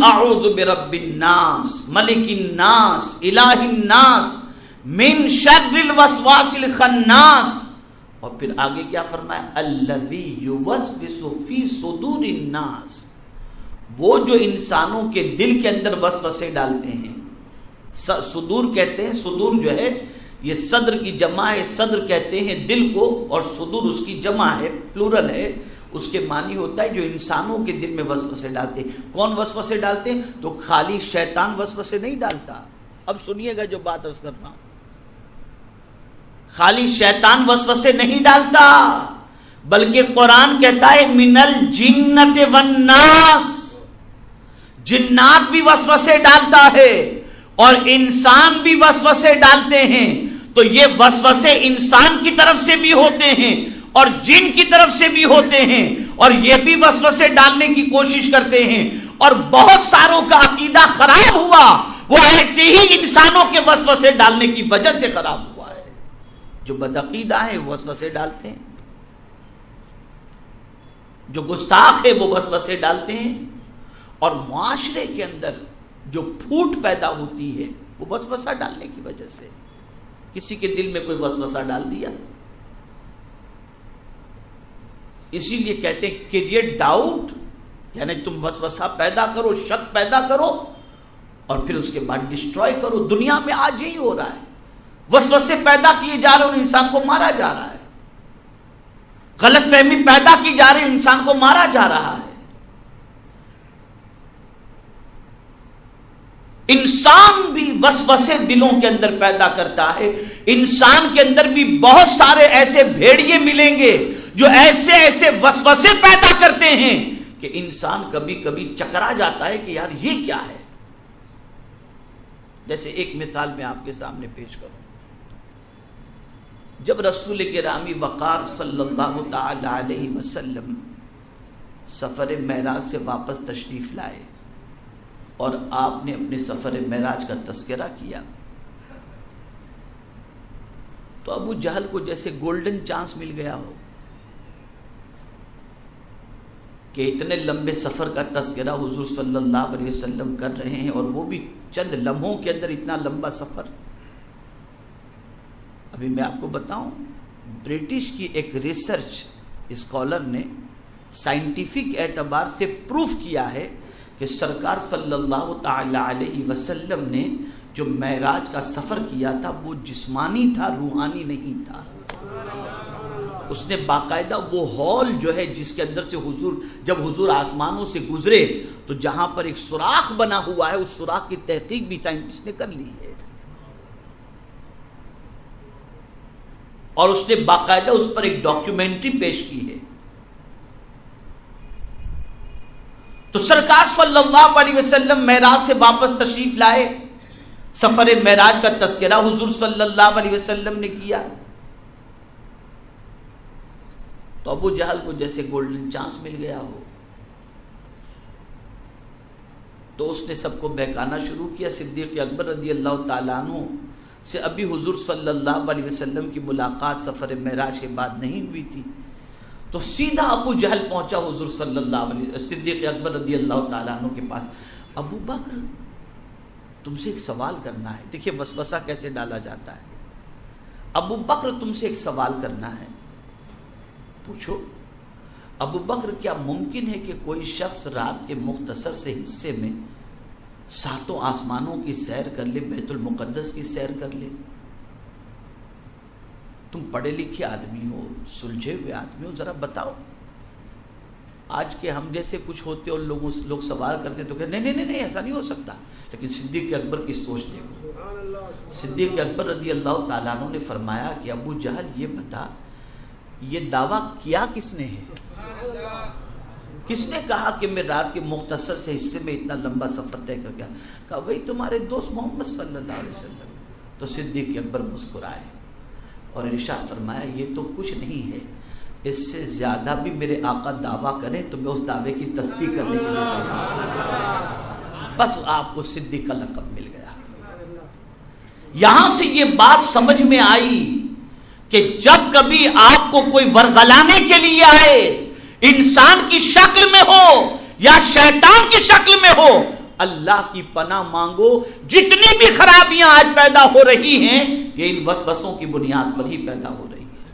اعوذ برب الناس ملک الناس الہ الناس من شر الوسواس الخناس. اور پھر آگے کیا فرمایا؟ الذی یوسوس فی صدور الناس، وہ جو انسانوں کے دل کے اندر وسوسے ڈالتے ہیں. صدور کہتے ہیں، صدور جو ہے یہ صدر کی جمع ہے، صدر کہتے ہیں دل کو، اور صدور اس کی جمع ہے، پلورل ہے. اس کے معنی ہوتا ہے جو انسانوں کے دل میں وسوسے ڈالتے ہیں. کون وسوسے ڈالتے ہیں؟ تو خالی شیطان وسوسے نہیں ڈالتا. اب سنیے گا جو بات عرض کر رہا ہوں، خالی شیطان وسوسے نہیں ڈالتا، بلکہ قرآن کہتا ہے من الجنت والناس، جنات بھی وسوسے ڈالتا ہے اور انسان بھی وسوسے ڈالتے ہیں. تو یہ وسوسے انسان کی طرف سے بھی ہوتے ہیں اور جن کی طرف سے بھی ہوتے ہیں، اور یہ بھی وسوسے ڈالنے کی کوشش کرتے ہیں. اور بہت ساروں کا عقیدہ خراب ہوا، وہ ایسے ہی انسانوں کے وسوسے ڈالنے کی وجہ سے خراب ہوا ہے. جو بدعقیدہ ہیں وہ وسوسے ڈالتے ہیں، جو گستاخ ہے وہ وسوسے ڈالتے ہیں. اور معاشرے کے اندر جو پھوٹ پیدا ہوتی ہے وہ وسوسہ ڈالنے کی وجہ سے. کسی کے دل میں کوئی وسوسہ ڈال دیا، اسی لیے کہتے ہیں کریٹ ڈاؤٹ، یعنی تم وسوسہ پیدا کرو، شک پیدا کرو اور پھر اس کے بعد ڈسٹروائے کرو. دنیا میں آج یہی ہو رہا ہے، وسوسے پیدا کیے جا رہے ہیں اور انسان کو مارا جا رہا ہے. غلط فہمی پیدا کی جا رہی ہے، انسان کو مارا جا رہا ہے. انسان بھی وسوسے دلوں کے اندر پیدا کرتا ہے. انسان کے اندر بھی بہت سارے ایسے بھیڑیے ملیں گے جو ایسے ایسے وسوسے پیدا کرتے ہیں کہ انسان کبھی کبھی چکرا جاتا ہے کہ یار یہ کیا ہے. جیسے ایک مثال میں آپ کے سامنے پیش کروں. جب رسول گرامی وقار صلی اللہ تعالی علیہ وسلم سفر معراج سے واپس تشریف لائے اور آپ نے اپنے سفر معراج کا تذکرہ کیا، تو ابو جہل کو جیسے گولڈن چانس مل گیا ہو کہ اتنے لمبے سفر کا تذکرہ حضور صلی اللہ علیہ وسلم کر رہے ہیں، اور وہ بھی چند لمحوں کے اندر اتنا لمبا سفر. ابھی میں آپ کو بتاؤں، برٹش کی ایک ریسرچ اسکالر نے سائنٹیفک اعتبار سے پروف کیا ہے کہ سرکار صلی اللہ تعالی علیہ وسلم نے جو معراج کا سفر کیا تھا وہ جسمانی تھا، روحانی نہیں تھا. اس نے باقاعدہ وہ ہال جو ہے جس کے اندر سے جب حضور آسمانوں سے گزرے تو جہاں پر ایک سوراخ بنا ہوا ہے، اس سوراخ کی تحقیق بھی سائنٹسٹ نے کر لی ہے. اور اس نے باقاعدہ اس پر ایک ڈاکیومنٹری پیش کی ہے. تو سرکار صلی اللہ علیہ وسلم معراج سے واپس تشریف لائے، سفر معراج کا تذکرہ حضور صلی اللہ علیہ وسلم نے کیا. تو ابو جہل کو جیسے گولڈن چانس مل گیا ہو، تو اس نے سب کو بہکانا شروع کیا. صدیق اکبر رضی اللہ تعالیٰ عنہ سے ابھی حضور صلی اللہ علیہ وسلم کی ملاقات سفر معراج کے بعد نہیں ہوئی تھی. تو سیدھا ابو جہل پہنچا حضور صلی اللہ علیہ صدیق اکبر رضی اللہ تعالیٰ عنہ کے پاس. ابو بکر، تم سے ایک سوال کرنا ہے. دیکھیے وسوسہ کیسے ڈالا جاتا ہے. ابو بکر، تم سے ایک سوال کرنا ہے. پوچھو. ابو بکر، کیا ممکن ہے کہ کوئی شخص رات کے مختصر سے حصے میں 7 آسمانوں کی سیر کر لے، بیت المقدس کی سیر کر لے؟ تم پڑھے لکھے آدمی ہو، سلجھے ہوئے آدمی ہو، ذرا بتاؤ. آج کے ہم جیسے کچھ ہوتے اور لوگ سوال کرتے تو کہتے نہیں ایسا نہیں ہو سکتا. لیکن صدیق اکبر کی سوچ دیکھو. صدیق اکبر رضی اللہ تعالیٰ عنہ نے فرمایا کہ ابو جہل یہ بتا، یہ دعویٰ کیا کس نے ہے؟ کس نے کہا کہ میں رات کے مختصر سے حصے میں اتنا لمبا سفر طے کر گیا؟ کہا وہی تمہارے دوست محمد صلی اللہ علیہ وسلم. تو صدیق اکبر مسکرائے اور ارشاد فرمایا یہ تو کچھ نہیں ہے، اس سے زیادہ بھی میرے آقا دعویٰ کریں تو میں اس دعوے کی تصدیق کرنے کے لیے تیار ہوں. بس آپ کو صدیق کا لقب مل گیا. یہاں سے یہ بات سمجھ میں آئی کہ جب کبھی آپ کو کوئی ورغلانے کے لیے آئے، انسان کی شکل میں ہو یا شیطان کی شکل میں ہو، اللہ کی پناہ مانگو. جتنی بھی خرابیاں آج پیدا ہو رہی ہیں یہ ان وسوسوں کی بنیاد پر ہی پیدا ہو رہی ہے.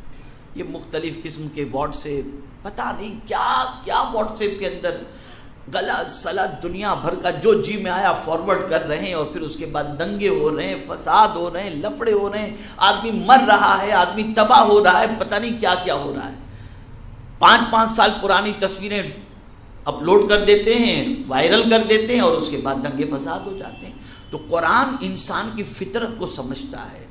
یہ مختلف قسم کے واٹس ایپ، پتہ نہیں کیا کیا واٹس ایپ کے اندر غلط سلط دنیا بھر کا جو جی میں آیا فارورڈ کر رہے ہیں، اور پھر اس کے بعد دنگے ہو رہے ہیں، فساد ہو رہے ہیں، لفڑے ہو رہے ہیں، آدمی مر رہا ہے، آدمی تباہ ہو رہا ہے، پتہ نہیں کیا کیا ہو رہا ہے. 5 سال پرانی تصویریں اپلوڈ کر دیتے ہیں، وائرل کر دیتے ہیں، اور اس کے بعد دنگے فساد ہو جاتے ہیں. تو قرآن انسان کی فطرت کو سمجھتا ہے،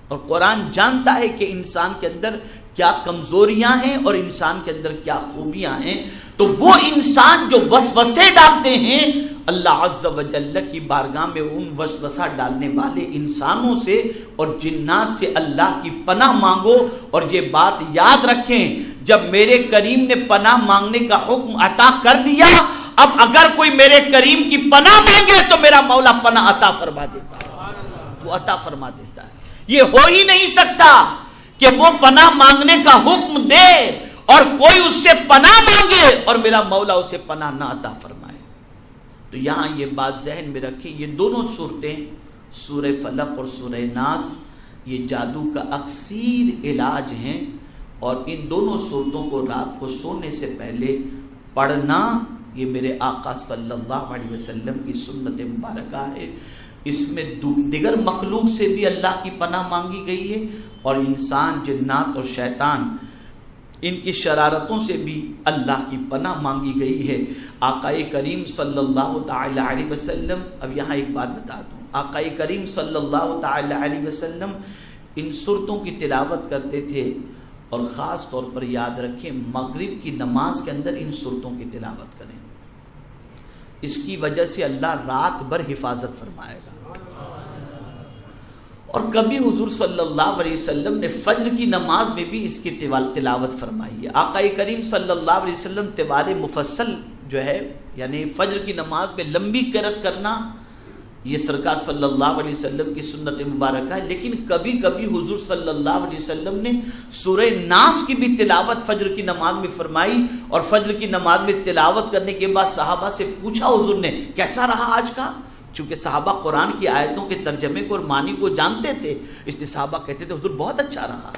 اور قرآن جانتا ہے کہ انسان کے اندر کیا کمزوریاں ہیں اور انسان کے اندر کیا خوبیاں ہیں. تو وہ انسان جو وسوسے ڈالتے ہیں، اللہ عز و جل کی بارگاہ میں ان وسوسہ ڈالنے والے انسانوں سے اور جنات سے اللہ کی پناہ مانگو. اور یہ بات یاد رکھیں، جب میرے کریم نے پناہ مانگنے کا حکم عطا کر دیا، اب اگر کوئی میرے کریم کی پناہ مانگے تو میرا مولا پناہ عطا فرما دیتا ہے، وہ عطا فرما دیتا ہے. یہ ہو ہی نہیں سکتا کہ وہ پناہ مانگنے کا حکم دے اور کوئی اس سے پناہ مانگے اور میرا مولا اسے پناہ نہ عطا فرمائے. تو یہاں یہ بات ذہن میں رکھیں، یہ دونوں صورتیں سورہ فلق اور سورہ ناس یہ جادو کا اکثیر علاج ہیں، اور ان دونوں صورتوں کو رات کو سونے سے پہلے پڑھنا یہ میرے آقا صلی اللہ علیہ وسلم کی سنت مبارکہ ہے. اس میں دیگر مخلوق سے بھی اللہ کی پناہ مانگی گئی ہے، اور انسان، جنات اور شیطان ان کی شرارتوں سے بھی اللہ کی پناہ مانگی گئی ہے. آقا کریم صلی اللہ تعالی علیہ وسلم، اب یہاں ایک بات بتا دوں، آقا کریم صلی اللہ تعالی علیہ وسلم ان صورتوں کی تلاوت کرتے تھے، اور خاص طور پر یاد رکھیں مغرب کی نماز کے اندر ان صورتوں کی تلاوت کریں. اس کی وجہ سے اللہ رات بھر حفاظت فرمائے گا. اور کبھی حضور صلی اللہ علیہ وسلم نے فجر کی نماز میں بھی اس کی تلاوت فرمائی ہے. آقا کریم صلی اللہ علیہ وسلم طوال مفصل جو ہے، یعنی فجر کی نماز میں لمبی قرأت کرنا، یہ سرکار صلی اللہ علیہ وسلم کی سنت مبارکہ ہے. لیکن کبھی کبھی حضور صلی اللہ علیہ وسلم نے سورہ ناس کی بھی تلاوت فجر کی نماز میں فرمائی، اور فجر کی نماز میں تلاوت کرنے کے بعد صحابہ سے پوچھا حضور نے کیسا رہا آج کا، چونکہ صحابہ قرآن کی آیتوں کے ترجمے کو اور معنی کو جانتے تھے، اس لیے صحابہ کہتے تھے حضور بہت اچھا رہا.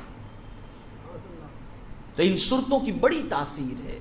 تو ان صورتوں کی بڑی تاثیر ہے،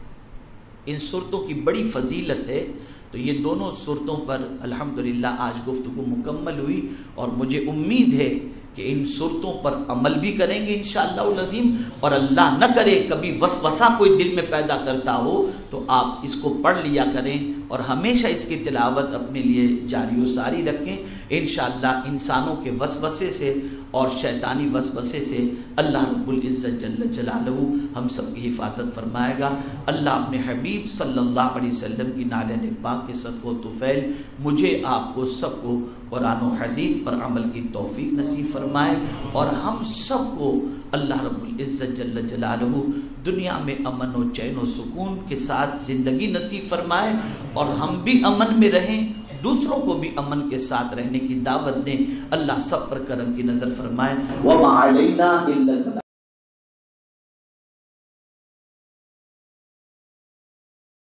ان صورتوں کی بڑی فضیلت ہے. تو یہ دونوں صورتوں پر الحمدللہ آج گفتگو مکمل ہوئی، اور مجھے امید ہے کہ ان صورتوں پر عمل بھی کریں گے انشاءاللہ العظیم. اور اللہ نہ کرے کبھی وسوسہ کوئی دل میں پیدا کرتا ہو تو آپ اس کو پڑھ لیا کریں، اور ہمیشہ اس کی تلاوت اپنے لیے جاری و ساری رکھیں. انشاءاللہ انسانوں کے وسوسے سے اور شیطانی وسوسے سے اللہ رب العزت جل جلالہ ہم سب کی حفاظت فرمائے گا. اللہ اپنے حبیب صلی اللہ علیہ وسلم کی نالین پاک کے صدقہ و طفیل مجھے آپ کو سب کو قرآن و حدیث پر عمل کی توفیق نصیب فرمائے، اور ہم سب کو اللہ رب العزت جل جلالہ دنیا میں امن و چین و سکون کے ساتھ زندگی نصیب فرمائے، اور ہم بھی امن میں رہیں، دوسروں کو بھی امن کے ساتھ رہنے کی دعوت دیں. اللہ سب پر کرم کی نظر فرمائے. وَمَا عَلَيْنَا إِلَّا